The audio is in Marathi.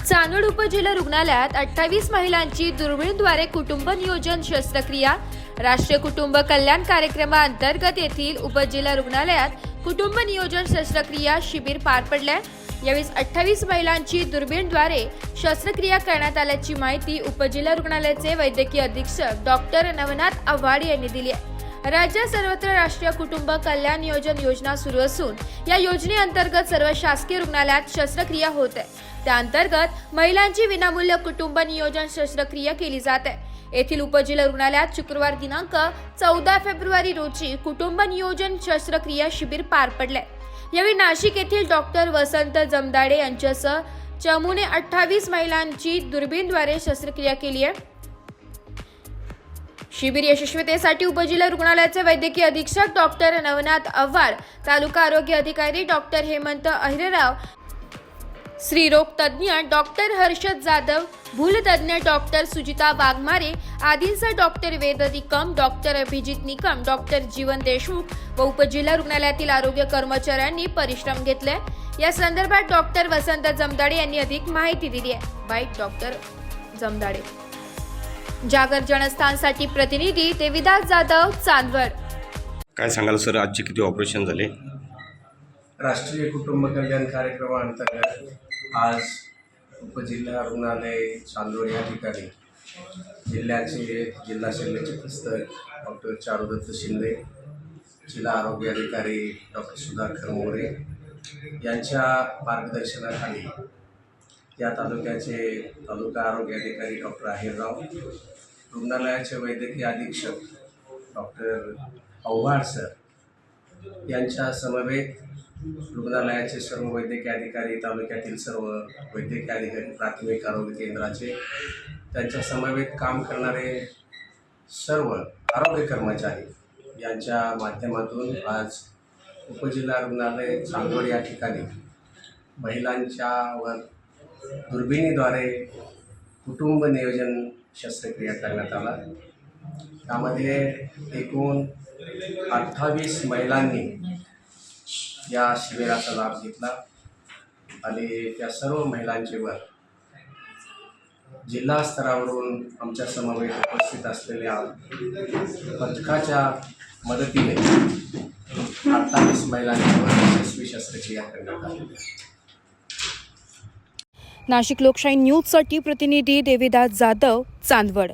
चांदवड उपजिल्हा रुग्णालयात 28 महिलांची दुर्बीणीद्वारे कुटुंब नियोजन शस्त्रक्रिया। राष्ट्रीय कुटुंब कल्याण कार्यक्रमाअंतर्गत येथील उपजिल्हा रुग्णालयात कुटुंब नियोजन शस्त्रक्रिया शिबिर पार पडले। यावेळी 28 महिलांची दुर्बीणीद्वारे शस्त्रक्रिया करण्यात आल्याची माहिती उपजिल्हा रुग्णालयाचे वैद्यकीय अधीक्षक डॉक्टर नवनाथ आव्हाड यांनी दिली आहे। राज्यात सर्वत्र राष्ट्रीय कुटुंब कल्याण नियोजन योजना सुरू असून या योजनेअंतर्गत सर्व शासकीय रुग्णालयात शस्त्रक्रिया होत आहे। त्या अंतर्गत महिलांची विनामूल्य कुटुंब नियोजन शस्त्रक्रिया केली जाते। येथील उपजिल्हा रुग्णालयात शुक्रवार दिनांक 14 फेब्रुवारी रोजी कुटुंब नियोजन शस्त्रक्रिया शिबिर पार पडले। यावेळी नाशिक येथील डॉक्टर वसंत जमदाडे यांच्यासह चमूने 28 महिलांची दुर्बीणीद्वारे शस्त्रक्रिया केली आहे। शिबिर यशस्वीतेसाठी उपजिल्हा रुग्णालयाचे वैद्यकीय अधीक्षक डॉक्टर नवनाथ आव्हाड, तालुका आरोग्य अधिकारी डॉक्टर हेमंत अहिरेराव, स्त्रीरोग तज्ञ डॉक्टर हर्षद जाधव, भूलतज्ञ डॉक्टर सुजिता वाघमारे आदींसह डॉक्टर वेद निकम, डॉक्टर अभिजित निकम, डॉक्टर जीवन देशमुख व उपजिल्हा रुग्णालयातील आरोग्य कर्मचाऱ्यांनी परिश्रम घेतले। या संदर्भात डॉक्टर वसंत जमदाडे यांनी अधिक माहिती दिली आहे। Byte doctor Jamdade. जागर जनस्थानसाठी प्रतिनिधी देविदास जाधव, चांदवड। काय सांगाल सर, आजचे किती ऑपरेशन झाले? राष्ट्रीय कुटुंब कल्याण कार्यक्रमाअंतर्गत आज उपजिल्हा रुग्णालय चांदवड या ठिकाणी जिल्ह्याचे जिल्हा शल्यचिकित्सक डॉक्टर चारुदत्त शिंदे, जिल्हा आरोग्य अधिकारी डॉक्टर सुधाकर मोरे यांच्या मार्गदर्शनाखाली या तालुक्याचे तालुका आरोग्य अधिकारी डॉक्टर अहिरराव, रुग्णालयाचे वैद्यकीय अधीक्षक डॉक्टर आव्हाड सर यांच्या समवेत रुग्णालयाचे सर्व वैद्यकीय अधिकारी, तालुक्यातील सर्व वैद्यकीय अधिकारी, प्राथमिक आरोग्य केंद्राचे त्यांच्या समवेत काम करणारे सर्व आरोग्य कर्मचारी यांच्या माध्यमातून आज उपजिल्हा रुग्णालय चांदवड या ठिकाणी महिलांच्यावर दुर्बिणीद्वारे कुटुंब नियोजन शस्त्रक्रिया करण्यात आला। त्यामध्ये एकूण 28 महिलांनी या शिबिराचा लाभ घेतला आणि त्या सर्व महिलांचे वर जिल्हा स्तरावरून आमच्या समवेत उपस्थित असलेल्या पथकाच्या मदतीने 28 महिलांच्यावर यशस्वी शस्त्रक्रिया करण्यात आली। नाशिक लोकशाही न्यूजसाठी प्रतिनिधी देविदास जाधव, चांदवड।